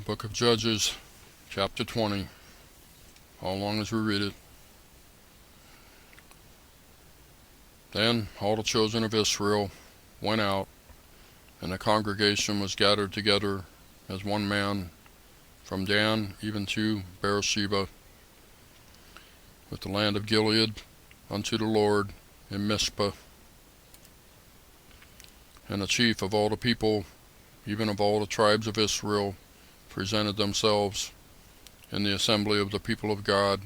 Book of Judges, chapter 20, how long as we read it. Then all the children of Israel went out, and the congregation was gathered together as one man, from Dan even to Beersheba, with the land of Gilead, unto the Lord in Mizpah. And the chief of all the people, even of all the tribes of Israel, presented themselves in the assembly of the people of God,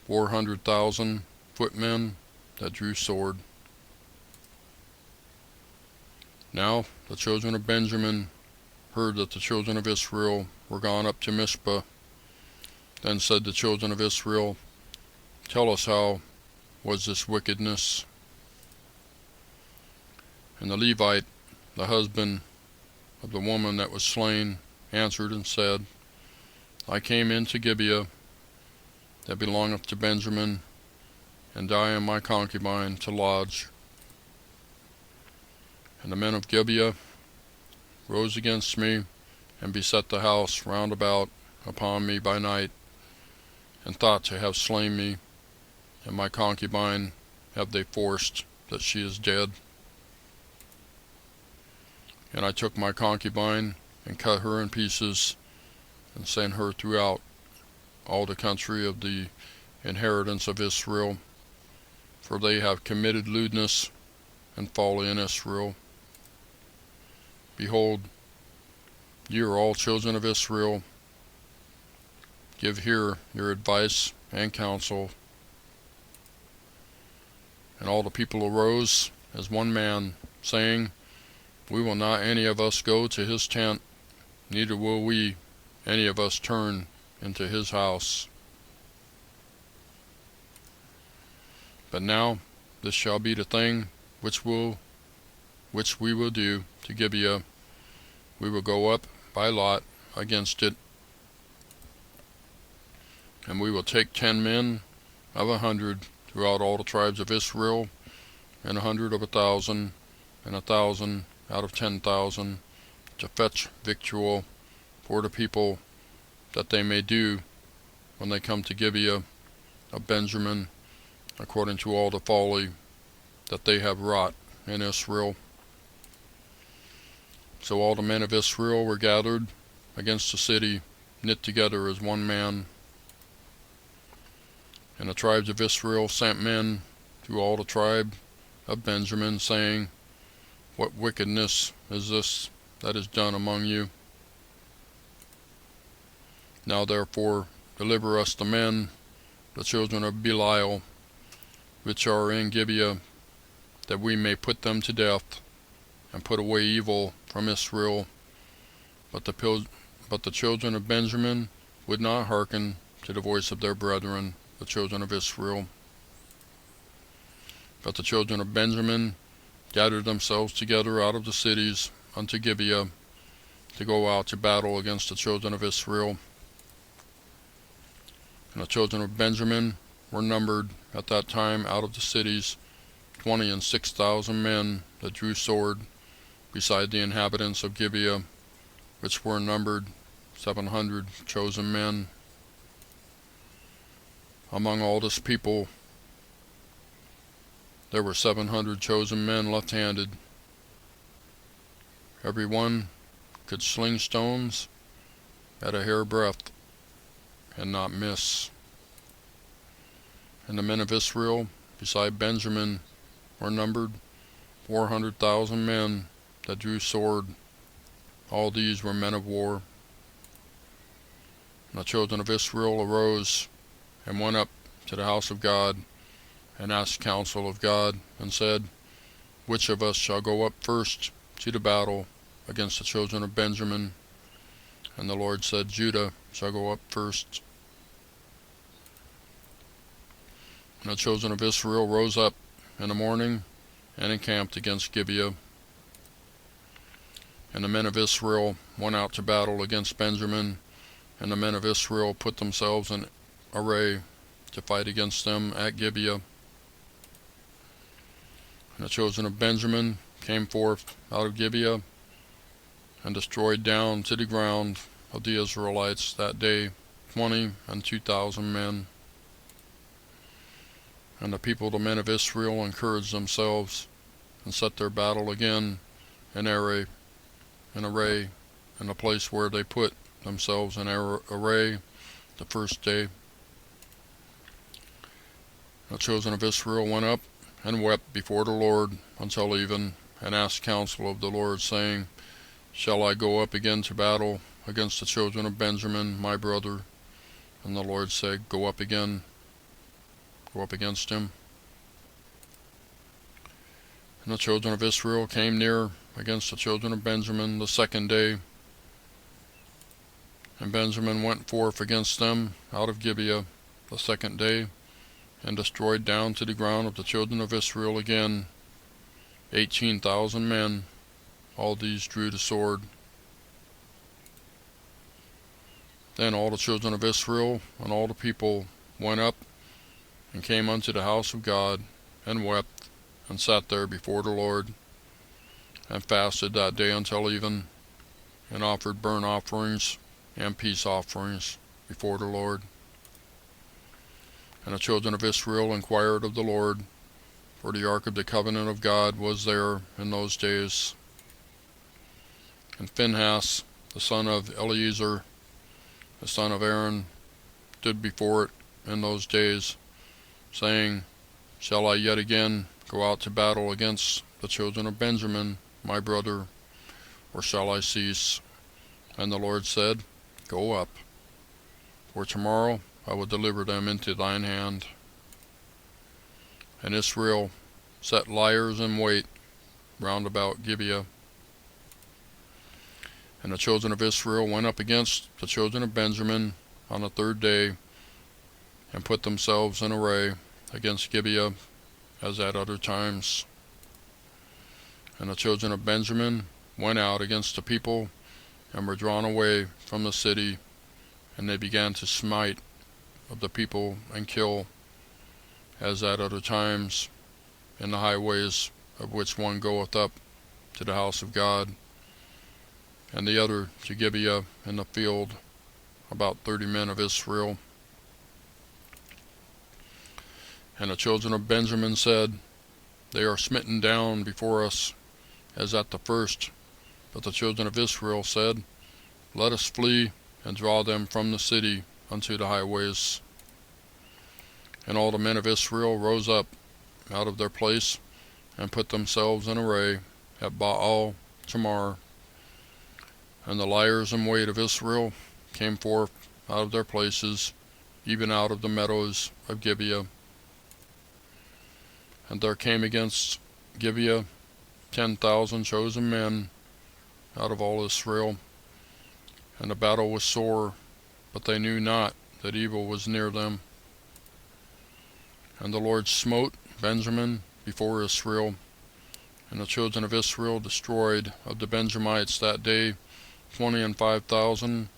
400,000 footmen that drew sword. Now the children of Benjamin heard that the children of Israel were gone up to Mizpah. Then said the children of Israel, Tell us how was this wickedness? And the Levite, the husband of the woman that was slain, answered and said, I came into Gibeah that belongeth to Benjamin, and I am my concubine to lodge. And the men of Gibeah rose against me, and beset the house round about upon me by night, and thought to have slain me, and my concubine have they forced, that she is dead. And I took my concubine, and cut her in pieces, and sent her throughout all the country of the inheritance of Israel, for they have committed lewdness and folly in Israel. Behold, ye are all children of Israel. Give here your advice and counsel. And all the people arose as one man, saying, We will not any of us go to his tent, neither will we any of us turn into his house. But now this shall be the thing which we will do to Gibeah. We will go up by lot against it, and we will take 10 men of 100 throughout all the tribes of Israel, and 100 of 1,000, and 1,000 out of 10,000, to fetch victual for the people, that they may do, when they come to Gibeah of Benjamin, according to all the folly that they have wrought in Israel. So all the men of Israel were gathered against the city, knit together as one man. And the tribes of Israel sent men to all the tribe of Benjamin, saying, What wickedness is this that is done among you? Now therefore deliver us the men, the children of Belial, which are in Gibeah, that we may put them to death, and put away evil from Israel. But the children of Benjamin would not hearken to the voice of their brethren, the children of Israel. But the children of Benjamin gathered themselves together out of the cities unto Gibeah, to go out to battle against the children of Israel. And the children of Benjamin were numbered at that time out of the cities 26,000 men that drew sword, beside the inhabitants of Gibeah, which were numbered 700 chosen men. Among all this people there were 700 chosen men left-handed. Every one could sling stones at a hairbreadth, and not miss. And the men of Israel, beside Benjamin, were numbered 400,000 men that drew sword. All these were men of war. And the children of Israel arose, and went up to the house of God, and asked counsel of God, and said, Which of us shall go up first to the battle against the children of Benjamin? And the Lord said, Judah shall go up first. And the children of Israel rose up in the morning, and encamped against Gibeah. And the men of Israel went out to battle against Benjamin, and the men of Israel put themselves in array to fight against them at Gibeah. And the children of Benjamin came forth out of Gibeah, and destroyed down to the ground of the Israelites that day, 20 and 2,000 men. And the people, the men of Israel, encouraged themselves and set their battle again in array in the place where they put themselves in array the first day. The children of Israel went up and wept before the Lord until even, and asked counsel of the Lord, saying, Shall I go up again to battle against the children of Benjamin, my brother? And the Lord said, Go up again, go up against him. And the children of Israel came near against the children of Benjamin the second day. And Benjamin went forth against them out of Gibeah the second day, and destroyed down to the ground of the children of Israel again 18,000 men. All these drew the sword. Then all the children of Israel and all the people went up and came unto the house of God, and wept, and sat there before the Lord, and fasted that day until even, and offered burnt offerings and peace offerings before the Lord. And the children of Israel inquired of the Lord, for the ark of the covenant of God was there in those days. And Phinehas, the son of Eleazar, the son of Aaron, stood before it in those days, saying, Shall I yet again go out to battle against the children of Benjamin, my brother, or shall I cease? And the Lord said, Go up, for tomorrow I will deliver them into thine hand. And Israel set liers in wait round about Gibeah. And the children of Israel went up against the children of Benjamin on the third day, and put themselves in array against Gibeah as at other times. And the children of Benjamin went out against the people, and were drawn away from the city, and they began to smite of the people and kill, as at other times, in the highways, of which one goeth up to the house of God, and the other to Gibeah in the field, about 30 men of Israel. And the children of Benjamin said, They are smitten down before us, as at the first. But the children of Israel said, Let us flee, and draw them from the city unto the highways. And all the men of Israel rose up out of their place, and put themselves in array at Baal Tamar. And the liers in wait of Israel came forth out of their places, even out of the meadows of Gibeah. And there came against Gibeah 10,000 chosen men out of all Israel. And the battle was sore, but they knew not that evil was near them. And the Lord smote Benjamin before Israel, and the children of Israel destroyed of the Benjamites that day 25,000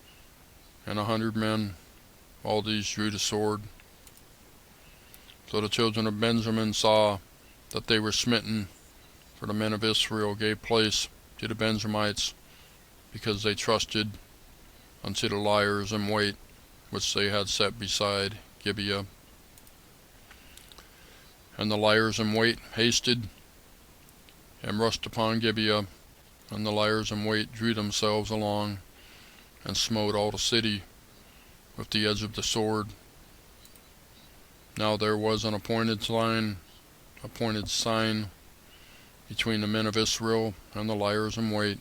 and 100 men. All these drew the sword. So the children of Benjamin saw that they were smitten, for the men of Israel gave place to the Benjamites, because they trusted unto the liers in wait, which they had set beside Gibeah. And the liers in wait hasted, and rushed upon Gibeah, and the liers in wait drew themselves along, and smote all the city with the edge of the sword. Now there was an appointed sign between the men of Israel and the liers in wait,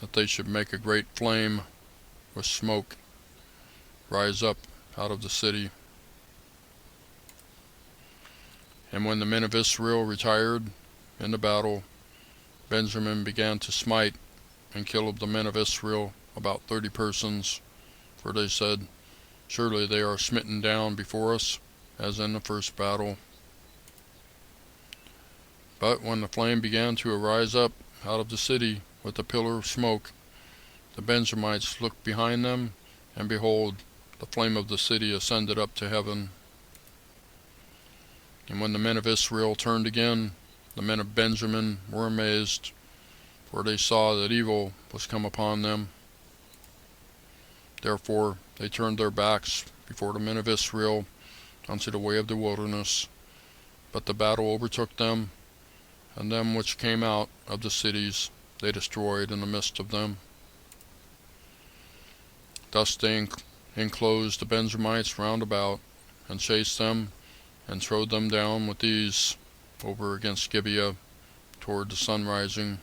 that they should make a great flame with smoke rise up out of the city. And when the men of Israel retired in the battle, Benjamin began to smite and kill of the men of Israel about 30 persons, for they said, Surely they are smitten down before us, as in the first battle. But when the flame began to arise up out of the city with a pillar of smoke, the Benjamites looked behind them, and behold, the flame of the city ascended up to heaven. And when the men of Israel turned again, the men of Benjamin were amazed, for they saw that evil was come upon them. Therefore they turned their backs before the men of Israel unto the way of the wilderness. But the battle overtook them, and them which came out of the cities they destroyed in the midst of them. Thus they enclosed the Benjamites round about, and chased them, and trode them down with ease over against Gibeah toward the sun rising.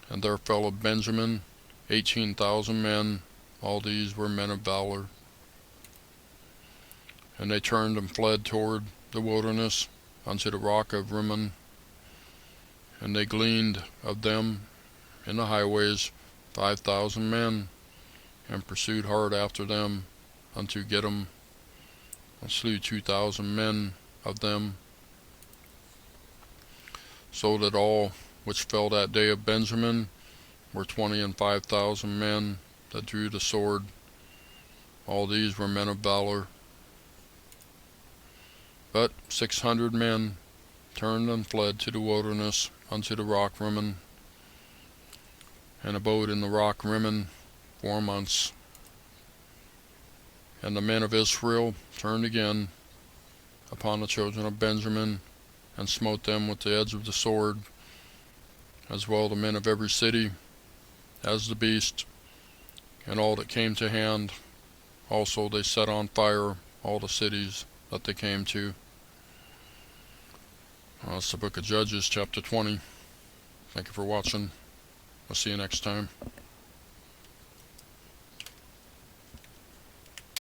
And there fell of Benjamin 18,000 men, all these were men of valor. And they turned and fled toward the wilderness unto the rock of Rimmon, and they gleaned of them in the highways 5,000 men, and pursued hard after them unto Gittim, and slew 2,000 men of them, so that all which fell that day of Benjamin were 25,000 men that drew the sword. All these were men of valor. But 600 men turned and fled to the wilderness unto the rock Rimmon, and abode in the rock Rimmon 4 months. And the men of Israel turned again upon the children of Benjamin, and smote them with the edge of the sword, as well the men of every city as the beast, and all that came to hand. Also they set on fire all the cities that they came to. That's the book of Judges, chapter 20. Thank you for watching. I'll see you next time.